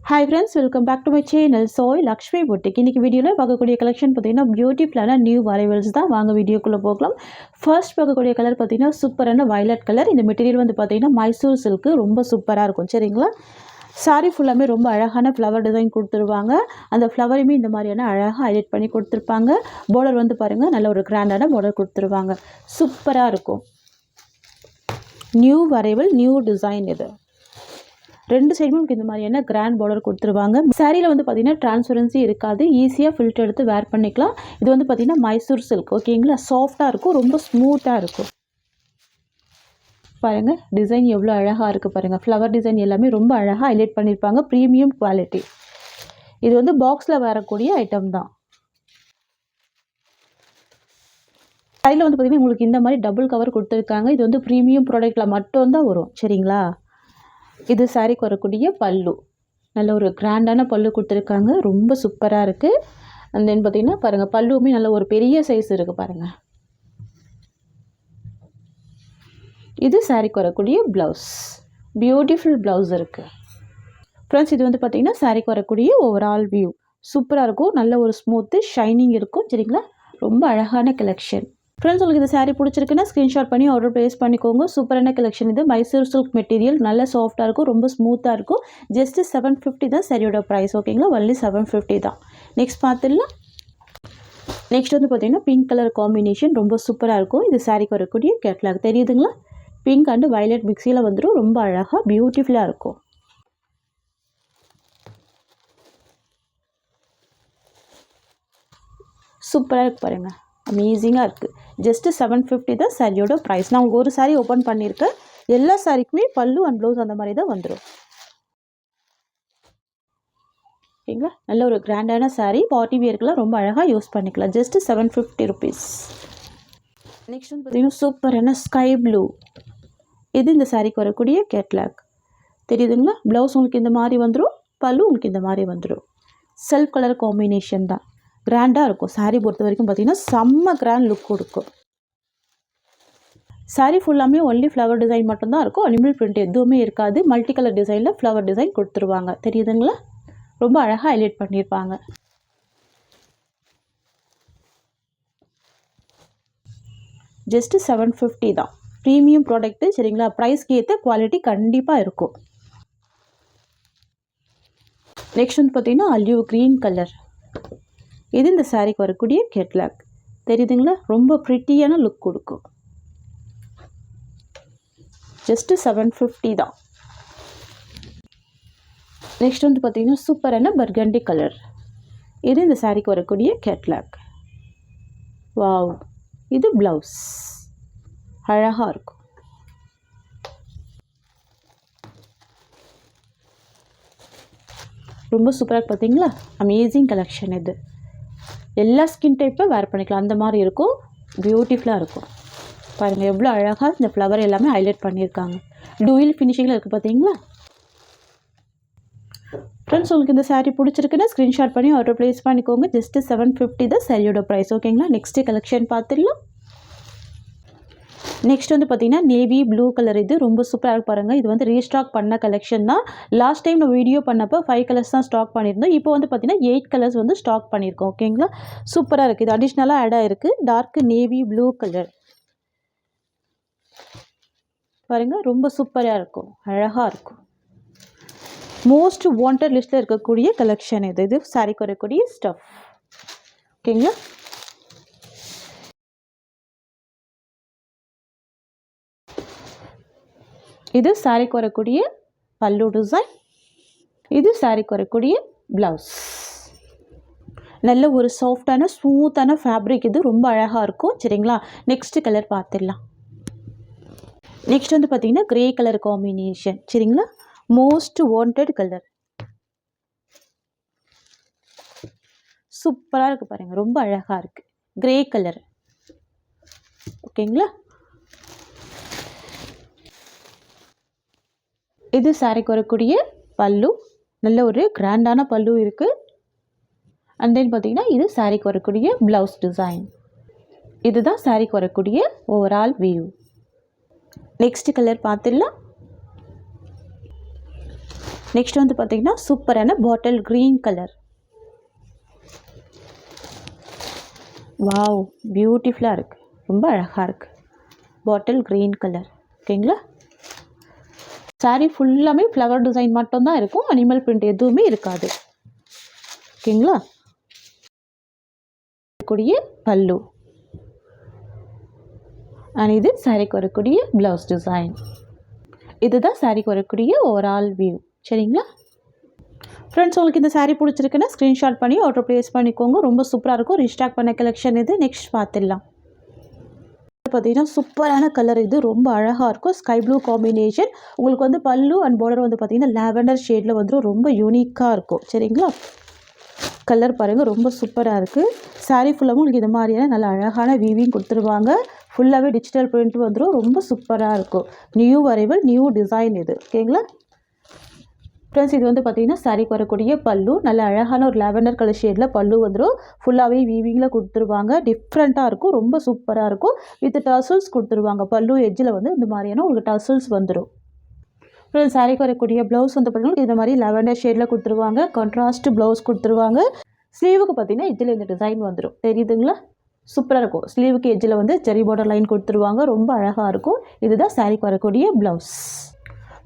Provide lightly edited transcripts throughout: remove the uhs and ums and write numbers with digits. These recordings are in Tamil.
Hi friends, welcome back to my channel. Soy Lakshmi Boutique. இன்னைக்கு வீடியோல பார்க்கக்கூடிய கலெக்ஷன் பார்த்தீங்கன்னா பியூட்டிஃபுல்லான நியூ அரைவல்ஸ் தான். வாங்க வீடியோக்குள்ள போகலாம். ஃபர்ஸ்ட் பார்க்கக்கூடிய கலர் பார்த்தீங்கன்னா சூப்பரான வயலட் கலர். இந்த மெட்டீரியல் வந்து பார்த்தீங்கன்னா மைசூர் சில்க் ரொம்ப சூப்பரா இருக்கும். சரிங்களா? சாரி ஃபுல்லாமே ரொம்ப அழகான ஃப்ளவர் டிசைன் கொடுத்துருவாங்க. அந்த ஃப்ளவரையுமே இந்த மாதிரியான அழகாக ஹைலைட் பண்ணி கொடுத்துருப்பாங்க. பார்டர் வந்து பாருங்கள் நல்ல ஒரு கிராண்டான பார்டர் கொடுத்துருவாங்க. சூப்பராக இருக்கும். நியூ அரைவல் நியூ டிசைன் இது. ரெண்டு சைடுமே உங்களுக்கு இந்த மாதிரியான கிராண்ட் பார்டர் கொடுத்துருவாங்க. சாரியில் வந்து பார்த்தீங்கன்னா டிரான்ஸ்பரன்சி இருக்காது, ஈஸியாக ஃபில்டர் எடுத்து வேர் பண்ணிக்கலாம். இது வந்து பார்த்தீங்கன்னா மைசூர் சில்க். ஓகேங்களா? சாஃப்டாக இருக்கும், ரொம்ப ஸ்மூத்தாக இருக்கும். பாருங்கள் டிசைன் எவ்வளோ அழகாக இருக்குது பாருங்கள். ஃப்ளவர் டிசைன் எல்லாமே ரொம்ப அழகாக ஹைலைட் பண்ணியிருப்பாங்க. Premium quality. இது வந்து பாக்ஸில் வரக்கூடிய ஐட்டம் தான். சாரியில் வந்து பார்த்தீங்கன்னா உங்களுக்கு இந்த மாதிரி டபுள் கவர் கொடுத்துருக்காங்க. இது வந்து ப்ரீமியம் ப்ராடக்ட்டில் மட்டும்தான் வரும். சரிங்களா? இது சாரிக்கு வரக்கூடிய பல்லு. நல்ல ஒரு கிராண்டான பல்லு கொடுத்துருக்காங்க. ரொம்ப சூப்பராக இருக்குது. அண்ட் தென் பார்த்தீங்கன்னா பாருங்கள் பல்லுமே நல்ல ஒரு பெரிய சைஸ் இருக்குது பாருங்கள். இது சாரிக்கு வரக்கூடிய ப்ளவுஸ். பியூட்டிஃபுல் ப்ளவுஸ் இருக்குது. ஃப்ரெண்ட்ஸ் இது வந்து பார்த்திங்கன்னா சாரிக்கு வரக்கூடிய ஓவரால் வியூ. சூப்பராக இருக்கும். நல்ல ஒரு ஸ்மூத்து ஷைனிங் இருக்கும். சரிங்களா? ரொம்ப அழகான கலெக்ஷன். ஃப்ரெண்ட்ஸ் உங்களுக்கு இந்த சாரீ பிடிச்சிருக்குன்னா ஸ்க்ரீன்ஷாட் பண்ணி ஆர்டர் ப்ளேஸ் பண்ணிக்கோங்க. சூப்பரான கலெக்ஷன் இது. மைசூர் சில்க் மெட்டீரியல் நல்ல சாஃப்டாக இருக்கும், ரொம்ப ஸ்மூத்தாக இருக்கும். ஜஸ்ட்டு 750 தான் சாரியோட ப்ரைஸ். ஓகேங்களா? ஒன்லி 750 தான். நெக்ஸ்ட் பார்த்துடலாம். நெக்ஸ்ட் வந்து பார்த்தீங்கன்னா பிங்க் கலர் காம்பினேஷன் ரொம்ப சூப்பராக இருக்கும். இது சாரிக்கு வரக்கூடிய கேட்லாக் தெரியுதுங்களா? பிங்க் அண்டு வயலட் மிக்ஸியில் வந்துடும். ரொம்ப அழகாக பியூட்டிஃபுல்லாக இருக்கும். சூப்பராக இருக்கு பாருங்கள். அமேசிங்காக இருக்குது. ஜஸ்ட்டு 750 தான் சாரியோட ப்ரைஸ். நான் ஒரு சாரீ ஓப்பன் பண்ணியிருக்கேன். எல்லா சாரிக்குமே பல்லு அண்ட் ப்ளவுஸ் அந்த மாதிரி தான் வந்துடும். ஓகேங்களா? நல்ல ஒரு கிராண்டான சாரீ. பார்ட்டி வியர்க்கெலாம் ரொம்ப அழகாக யூஸ் பண்ணிக்கலாம். Just 750 rupees. நெக்ஸ்ட் வந்து பார்த்தீங்கன்னா சூப்பரான ஸ்கை ப்ளூ. இது இந்த சாரிக்கு வரக்கூடிய கேட்லாக் தெரியுதுங்களா? ப்ளவுஸ் உங்களுக்கு இந்த மாதிரி வந்துடும், பல்லு உங்களுக்கு இந்த மாதிரி வந்துடும். செல்ஃப் கலர் காம்பினேஷன் தான். கிராண்டாக இருக்கும். சாரீ பொறுத்த வரைக்கும் பார்த்தீங்கன்னா செம்ம கிராண்ட் லுக் கொடுக்கும். சாரீ ஃபுல்லாமே ஒன்லி ஃப்ளவர் டிசைன் மட்டும்தான் இருக்கும். அனிமல் பிரிண்ட் எதுவுமே இருக்காது. மல்டி கலர் டிசைனில் ஃப்ளவர் டிசைன் கொடுத்துருவாங்க. தெரியுதுங்களா? ரொம்ப அழகாக ஹைலைட் பண்ணியிருப்பாங்க. ஜஸ்ட்டு 750 தான். Premium product. சரிங்களா? ப்ரைஸ்க்கு ஏற்ற குவாலிட்டி கண்டிப்பாக இருக்கும். நெக்ஸ்ட் வந்து பார்த்தீங்கன்னா அலிவ் க்ரீன் கலர். இது இந்த சாரிக்கு வரக்கூடிய கேட்லாக் தெரியுதுங்களா? ரொம்ப ப்ரிட்டியான லுக் கொடுக்கும். ஜஸ்ட்டு 750 தான். நெக்ஸ்ட் வந்து பார்த்தீங்கன்னா சூப்பரான பர்கண்டி கலர். இது இந்த சாரிக்கு வரக்கூடிய கேட்லாக். வாவ்! இது ப்ளவுஸ். அழகாக இருக்கும். ரொம்ப சூப்பராக பார்த்தீங்களா? அமேசிங் கலெக்ஷன் இது. எல்லா ஸ்கின் டைப்பை வேர் பண்ணிக்கலாம். அந்த மாதிரி இருக்கும். பியூட்டிஃபுல்லாக இருக்கும். பாருங்கள் எவ்வளோ அழகாக இந்த ஃப்ளவர் எல்லாமே ஹைலைட் பண்ணியிருக்காங்க. டூயில் ஃபினிஷிங்கில் இருக்குது பார்த்தீங்களா? ஃப்ரெண்ட்ஸ் உங்களுக்கு இந்த சாரீ பிடிச்சிருக்குன்னா ஸ்க்ரீன்ஷாட் பண்ணி ஆர்டர் ப்ளேஸ் பண்ணிக்கோங்க. ஜஸ்ட்டு 750 தான் சாரியோட ப்ரைஸ். ஓகேங்களா? நெக்ஸ்ட்டு கலெக்ஷன் பார்த்துடலாம். நெக்ஸ்ட் வந்து பார்த்தீங்கன்னா நேவி ப்ளூ கலர். இது ரொம்ப சூப்பராக இருக்கு பாருங்கள். இது வந்து ரீஸ்டாக் பண்ண கலெக்ஷன் தான். லாஸ்ட் டைம் நான் வீடியோ பண்ணப்போ 5 கலர்ஸ் தான் ஸ்டாக் பண்ணியிருந்தோம். இப்போ வந்து பார்த்தீங்கன்னா 8 கலர்ஸ் வந்து ஸ்டாக் பண்ணியிருக்கோம். ஓகேங்களா? சூப்பராக இருக்குது. இது அடிஷ்னலாக ஆட் ஆகிருக்கு. டார்க் நேவி ப்ளூ கலர் பாருங்கள். ரொம்ப சூப்பராக இருக்கும். அழகாக இருக்கும். மோஸ்ட் வாண்டட் லிஸ்ட்டில் இருக்கக்கூடிய கலெக்ஷன் இது. இது சாரிக்கு வரக்கூடிய ஸ்டஃப். ஓகேங்களா? இது சாரிக்கு வரக்கூடிய பல்லு டிசைன். இது சாரிக்கு வரக்கூடிய ப்ளவுஸ். நல்ல ஒரு சாஃப்டான ஸ்மூத்தான ஃபேப்ரிக். இது ரொம்ப அழகாக இருக்கும். சரிங்களா? நெக்ஸ்ட் கலர் பார்த்துடலாம். நெக்ஸ்ட் வந்து பார்த்தீங்கன்னா கிரே கலர் காம்பினேஷன். சரிங்களா? Most wanted colour. சூப்பராக இருக்குது பாருங்கள். ரொம்ப அழகாக இருக்குது. Grey colour. ஓகேங்களா? இது சாரிக்கு வரக்கூடிய பல்லு. நல்ல ஒரு கிராண்டான பல்லு இருக்குது. அண்ட் தென் பார்த்தீங்கன்னா இது சாரிக்கு வரக்கூடிய ப்ளவுஸ் டிசைன். இதுதான் சாரிக்கு வரக்கூடிய ஓவரால் வியூ. நெக்ஸ்ட் கலர் பார்த்துடலாம். நெக்ஸ்ட் வந்து பார்த்திங்கன்னா சூப்பரான பாட்டில் க்ரீன் கலர். வாவ், பியூட்டிஃபுல்லாக இருக்குது, ரொம்ப அழகாக இருக்குது. Bottle green colour. ஓகேங்களா? சாரீ ஃபுல்லாமே ஃப்ளவர் டிசைன் மட்டும்தான் இருக்கும், அனிமல் பிரிண்ட் எதுவுமே இருக்காது. ஓகேங்களா? கூடிய பல்லு அண்ட் இது சாரீக்கு வரக்கூடிய ப்ளவுஸ் டிசைன். இதுதான் சாரீக்கு வரக்கூடிய ஓவரால் வியூ. சரிங்களா ஃப்ரெண்ட்ஸ்? உங்களுக்கு இந்த சாரீ பிடிச்சிருக்குன்னா ஸ்க்ரீன்ஷாட் பண்ணி ஆர்டர் ப்ளேஸ் பண்ணிக்கோங்க. ரொம்ப சூப்பராக இருக்கும். ரீஸ்டாக் பண்ண கலெக்ஷன் இது. நெக்ஸ்ட் பார்த்துடலாம். பார்த்தீங்கன்னா சூப்பரான கலர். இது ரொம்ப அழகாக இருக்கும். Sky blue combination. உங்களுக்கு வந்து பல்லு அண்ட் பார்டர் வந்து பார்த்திங்கன்னா லாவெண்டர் ஷேடில் வந்து ரொம்ப யூனிக்காக இருக்கும். சரிங்களா? கலர் பாருங்கள், ரொம்ப சூப்பராக இருக்குது. சாரீ ஃபுல்லாகவும் உங்களுக்கு இது மாதிரியான நல்ல அழகான வீவிங் கொடுத்துருவாங்க. ஃபுல்லாகவே டிஜிட்டல் பிரிண்ட் வந்துடும். ரொம்ப சூப்பராக இருக்கும். நியூ அரைவல், நியூ டிசைன் இது. ஓகேங்களா ஃப்ரெண்ட்ஸ்? இது வந்து பார்த்திங்கன்னா சாரீக்கு வரக்கூடிய பல்லு. நல்ல அழகான ஒரு லாவெண்டர் கலர் ஷேடில் பல்லு வந்துடும். ஃபுல்லாகவே வீவிங்கில் கொடுத்துருவாங்க. டிஃப்ரெண்ட்டாக இருக்கும். ரொம்ப சூப்பராக இருக்கும். வித் டர்சல்ஸ் கொடுத்துருவாங்க. பல்லு எட்ஜில் வந்து இந்த மாதிரியான உங்களுக்கு டர்சல்ஸ் வந்துடும். ஃப்ரெண்ட்ஸ் சாரீக்கு வரக்கூடிய ப்ளவுஸ் வந்து பார்த்திங்கன்னா இந்த மாதிரி லாவெண்டர் ஷேடில் கொடுத்துருவாங்க. கான்ட்ராஸ்ட் ப்ளவுஸ் கொடுத்துருவாங்க. ஸ்லீவுக்கு பார்த்திங்கன்னா எட்ஜில் இந்த டிசைன் வந்துடும். தெரியுதுங்களா? சூப்பராக இருக்கும். ஸ்லீவுக்கு எட்ஜில் வந்து ஜெரி பார்டர் லைன் கொடுத்துருவாங்க. ரொம்ப அழகாக இருக்கும். இதுதான் சாரீக்கு வரக்கூடிய ப்ளவுஸ்.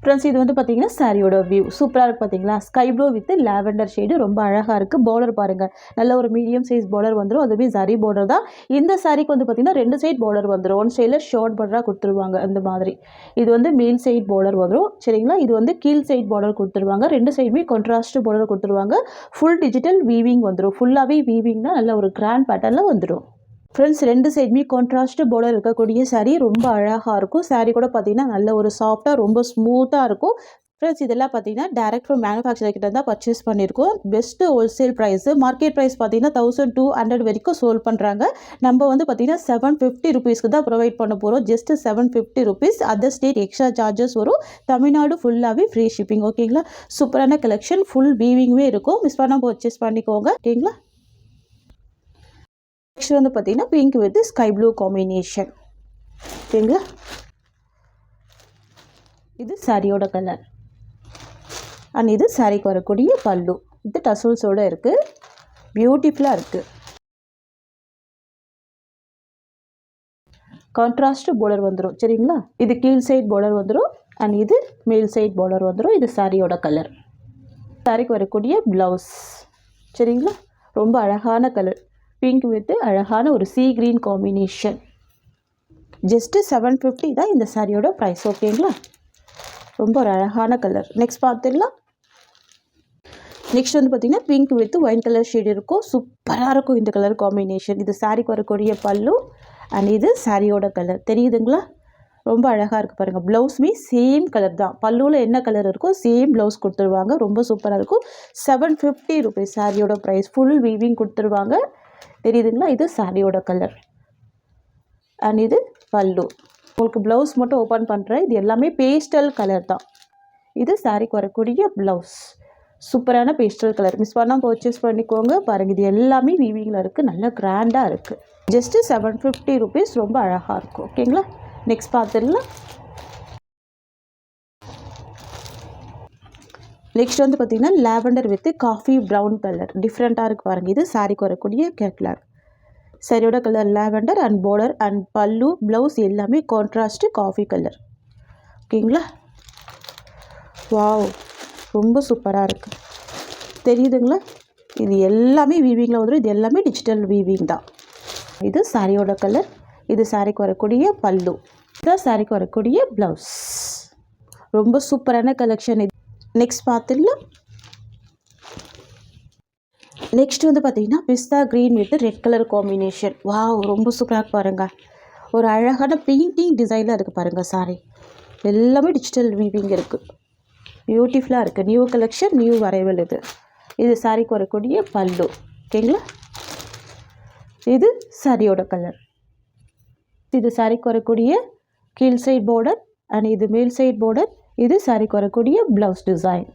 ஃப்ரெண்ட்ஸ் இது வந்து பார்த்திங்கன்னா சாரியோட வியூ சூப்பராக இருக்குது. பார்த்தீங்களா? Sky blue with lavender shade. ரொம்ப அழகாக இருக்குது. பார்டர் பாருங்கள், நல்ல ஒரு மீடியம் சைஸ் பார்டர் வந்துடும். அதுவே ஜரி பார்டர் தான். இந்த சாரிக்கு வந்து பார்த்திங்கன்னா 2 சைட் பார்டர் வந்துடும். ஒன் சைடில் ஷார்ட் பார்டராக கொடுத்துருவாங்க. அந்த மாதிரி இது வந்து மேல் சைட் பார்டர் வந்துடும். சரிங்களா? இது வந்து கீழ் சைட் பார்டர் கொடுத்துருவாங்க. 2 சைடுமே கான்ட்ராஸ்ட் பார்டர் கொடுத்துருவாங்க. ஃபுல் டிஜிட்டல் வீவிங் வந்துடும். ஃபுல்லாகவே வீவிங்னா நல்ல ஒரு கிராண்ட் பேட்டர்னில் வந்துடும். ஃப்ரெண்ட்ஸ் 2 சைடுமே கான்ட்ராஸ்ட் பார்டர் இருக்கக்கூடிய சாரீ ரொம்ப அழகாக இருக்கும். சாரீ கூட பார்த்திங்கன்னா நல்ல ஒரு சாஃப்டாக ரொம்ப ஸ்மூத்தாக இருக்கும். ஃப்ரெண்ட்ஸ் இதெல்லாம் பார்த்தீங்கன்னா டேரக்ட் ஃப்ரம் மேனுஃபேக்சர் கிட்ட தான் பர்ச்சேஸ் பண்ணியிருக்கோம். Best wholesale price. Market price பார்த்தீங்கன்னா 1200 வரைக்கும் சோல் பண்ணுறாங்க. நம்ம வந்து பார்த்திங்கன்னா 750 ருபீஸ்க்கு தான் ப்ரொவைட் பண்ண போகிறோம். Just 750 rupees. Other state extra charges வரும். தமிழ்நாடு ஃபுல்லாகவே ஃப்ரீ ஷிப்பிங். ஓகேங்களா? சூப்பரான கலெக்ஷன். ஃபுல் வீவிங்குமே இருக்கும். மிஸ் பண்ணாமல் பர்ச்சேஸ் பண்ணிக்கோங்க. ஓகேங்களா? நெக்ஸ்ட் வந்து பார்த்தீங்கன்னா pink with sky blue combination. ஓகேங்களா? இது சாரியோட கலர் அண்ட் இது சாரிக்கு வரக்கூடிய பல்லு. இது டசல்ஸோடு இருக்குது. பியூட்டிஃபுல்லாக இருக்குது. கான்ட்ராஸ்ட் பார்டர் வந்துடும். சரிங்களா? இது கீழ் சைட் பார்டர் வந்துடும் அண்ட் இது மேல் சைட் பார்டர் வந்துடும். இது சாரியோட கலர். சாரிக்கு வரக்கூடிய ப்ளவுஸ். சரிங்களா? ரொம்ப அழகான கலர். பிங்க் வித் அழகான ஒரு சீ கிரீன் காம்பினேஷன். ஜஸ்ட்டு 750 தான் இந்த சாரியோட ப்ரைஸ். ஓகேங்களா? ரொம்ப ஒரு அழகான கலர். நெக்ஸ்ட் பார்த்துடலாம். நெக்ஸ்ட் வந்து பார்த்திங்கன்னா pink with wine colour shade இருக்கும். சூப்பராக இருக்கும் இந்த கலர் காம்பினேஷன். இது சாரிக்கு வரக்கூடிய பல்லு அண்ட் இது சாரியோட கலர். தெரியுதுங்களா? ரொம்ப அழகாக இருக்குது பாருங்கள். ப்ளவுஸுமே சேம் கலர் தான். பல்லுவில் என்ன கலர் இருக்கோ சேம் ப்ளவுஸ் கொடுத்துருவாங்க. ரொம்ப சூப்பராக இருக்கும். 750 ருபீஸ் சாரியோட ப்ரைஸ். ஃபுல் வீவிங் கொடுத்துருவாங்க. தெரியுதுங்களா? இது சாரியோட கலர் அண்ட் இது பல்லு. உங்களுக்கு ப்ளவுஸ் மட்டும் ஓப்பன் பண்ணுறேன். இது எல்லாமே பேஸ்டல் கலர் தான். இது சாரிக்கு வரக்கூடிய ப்ளவுஸ். சூப்பரான பேஸ்டல் கலர். மிஸ் பண்ணால் பர்ச்சேஸ் பண்ணிக்கோங்க. பாருங்கள் இது எல்லாமே வீவிங்கில் இருக்குது. நல்லா கிராண்டாக இருக்குது. Just 750 rupees. ரொம்ப அழகாக இருக்கும். ஓகேங்களா? நெக்ஸ்ட் பார்த்துடலாம். நெக்ஸ்ட் வந்து பார்த்திங்கன்னா lavender with coffee brown colour. டிஃப்ரெண்ட்டாக இருக்குது பாருங்கள். இது சாரிக்கு வரக்கூடிய கலர். சாரியோட colour lavender and border and பல்லு ப்ளவுஸ் எல்லாமே கான்ட்ராஸ்ட்டு காஃபி கலர். ஓகேங்களா? வாவ், ரொம்ப சூப்பராக இருக்குது. தெரியுதுங்களா? இது எல்லாமே வீவிங்கில் வந்துடும். இது எல்லாமே டிஜிட்டல் வீவிங் தான். இது சாரியோட கலர். இது சாரிக்கு வரக்கூடிய பல்லு. இதுதான் சாரிக்கு வரக்கூடிய ப்ளவுஸ். ரொம்ப சூப்பரான கலெக்ஷன் இது. நெக்ஸ்ட் பார்த்துடலாம். நெக்ஸ்ட் வந்து பார்த்திங்கன்னா pista green with red colour combination. Wow, ரொம்ப சூப்பராக பாருங்கள். ஒரு அழகான பெயிண்டிங் டிசைனில் இருக்குது பாருங்கள். சாரி எல்லாமே டிஜிட்டல் வீவிங் இருக்குது. பியூட்டிஃபுல்லாக இருக்குது. நியூ கலெக்ஷன், நியூ அரைவல் இது. இது சாரிக்கு வரக்கூடிய பல்லு. ஓகேங்களா? இது சாரியோட கலர். இது சாரிக்கு வரக்கூடிய கீழ் சைட் பார்டர் அண்ட் இது மேல் சைட் பார்டர். இது சாரிக்கு வரக்கூடிய ப்ளவுஸ் டிசைன்.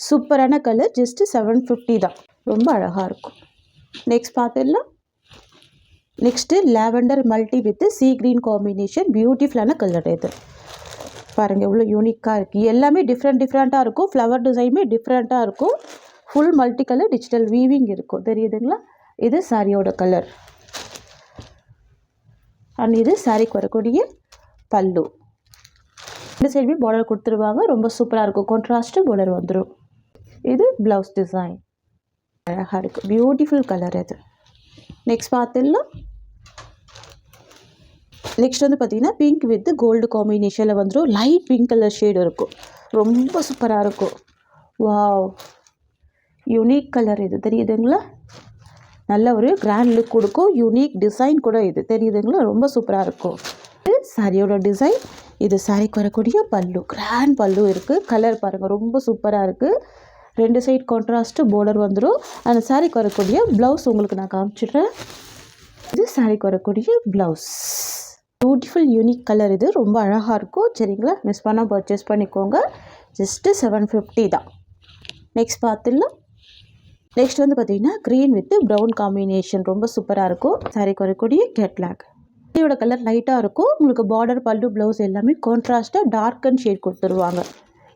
சூப்பரான கலர். ஜஸ்ட்டு 750 தான். ரொம்ப அழகாக இருக்கும். நெக்ஸ்ட் பார்த்துடலாம். Next lavender multi with sea green combination. பியூட்டிஃபுல்லான கலர் இது. பாருங்கள் எவ்வளோ யூனிக்காக இருக்குது. எல்லாமே டிஃப்ரெண்ட்டாக இருக்கும். ஃப்ளவர் டிசைனுமே டிஃப்ரெண்ட்டாக இருக்கும். Full multi colour digital weaving இருக்கும். தெரியுதுங்களா? இது சாரியோட கலர். அண்ட் இது சாரிக்கு வரக்கூடிய பல்லு. இந்த சைடுமே பார்டர் கொடுத்துருவாங்க. ரொம்ப சூப்பராக இருக்கும். கான்ட்ராஸ்ட்டு பார்டர் வந்துடும். இது ப்ளவுஸ் டிசைன். அழகாக இருக்குது. பியூட்டிஃபுல் கலர் இது. நெக்ஸ்ட் பார்த்துடலாம். நெக்ஸ்ட் வந்து பார்த்திங்கன்னா பிங்க் வித் கோல்டு காம்பினேஷனில் வந்துடும். லைட் பிங்க் கலர் ஷேடு இருக்கும். ரொம்ப சூப்பராக இருக்கும். வாவ், யூனிக் கலர் இது. தெரியுதுங்களா? நல்ல ஒரு கிராண்ட் லுக் கொடுக்கும். யூனிக் டிசைன் கூட இது. தெரியுதுங்களா? ரொம்ப சூப்பராக இருக்கும். இது சாரியோட டிசைன். இது சாரிக்கு வரக்கூடிய பல்லு. கிராண்ட் பல்லு இருக்குது. கலர் பாருங்கள் ரொம்ப சூப்பராக இருக்குது. 2 சைட் கான்ட்ராஸ்ட்டு பார்டர் வந்துடும். அந்த சாரிக்கு வரக்கூடிய ப்ளவுஸ் உங்களுக்கு நான் காமிச்சிடுறேன். இது சாரிக்கு வரக்கூடிய ப்ளவுஸ். பியூட்டிஃபுல் யூனிக் கலர் இது. ரொம்ப அழகாக இருக்கும். சரிங்களா? மிஸ் பண்ணால் பர்ச்சேஸ் பண்ணிக்கோங்க. ஜஸ்ட்டு 750 தான். நெக்ஸ்ட் பார்த்துடலாம். நெக்ஸ்ட் வந்து பார்த்திங்கன்னா க்ரீன் வித் ப்ரௌன் காம்பினேஷன். ரொம்ப சூப்பராக இருக்கும். சாரிக்கு வரக்கூடிய கேட்லாக். இதோட கலர் லைட்டாக இருக்கும். உங்களுக்கு பார்டர் பல்லு ப்ளவுஸ் எல்லாமே கான்ட்ராஸ்ட்டாக டார்க் அண்ட் ஷேட் கொடுத்துருவாங்க.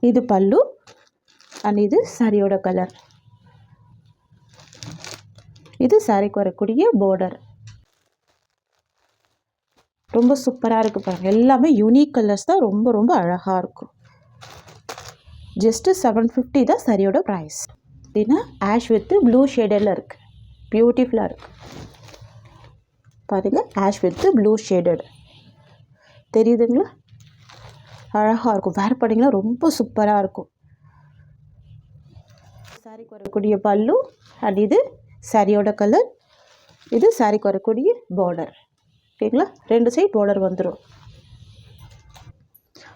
இது பல்லு அண்ட் இது சாரியோட கலர். இது சாரிக்கு வரக்கூடிய பார்டர். ரொம்ப சூப்பராக இருக்குது பாருங்கள். எல்லாமே யூனிக் கலர்ஸ் தான். ரொம்ப ரொம்ப அழகாக இருக்கும். ஜஸ்ட்டு 750 தான் சரியோட ப்ரைஸ். அப்படின்னா ஆஷ் வித் ப்ளூ ஷேடடில் இருக்குது. பியூட்டிஃபுல்லாக இருக்குது பாருங்கள். Ash with blue shaded. தெரியுதுங்களா? அழகாக இருக்கும். வேர் பண்ணிங்கன்னா ரொம்ப சூப்பராக இருக்கும். சாரிக்கு வரக்கூடிய பல்லு அண்ட் இது சாரியோட கலர். இது சாரிக்கு வரக்கூடிய பார்டர். ஓகேங்களா? 2 சைட் பார்டர் வந்துடும்.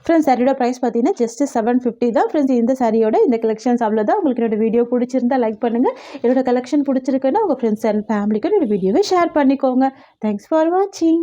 ஃப்ரெண்ட்ஸ் சாரியோட ப்ரைஸ் பார்த்தீங்கன்னா ஜஸ்ட்டு 750 தான். ஃப்ரெண்ட்ஸ் இந்த சாரியோட இந்த கலெக்ஷன்ஸ் அவ்வளோதான். உங்களுக்கு என்னோட வீடியோ பிடிச்சிருந்தா லைக் பண்ணுங்கள். என்னோட கலெக்ஷன் பிடிச்சிருக்குன்னா உங்கள் ஃப்ரெண்ட்ஸ் அண்ட் ஃபேமிலிக்கு என்னோட வீடியோவை ஷேர் பண்ணிக்கோங்க. தேங்க்ஸ் ஃபார் வாட்சிங்.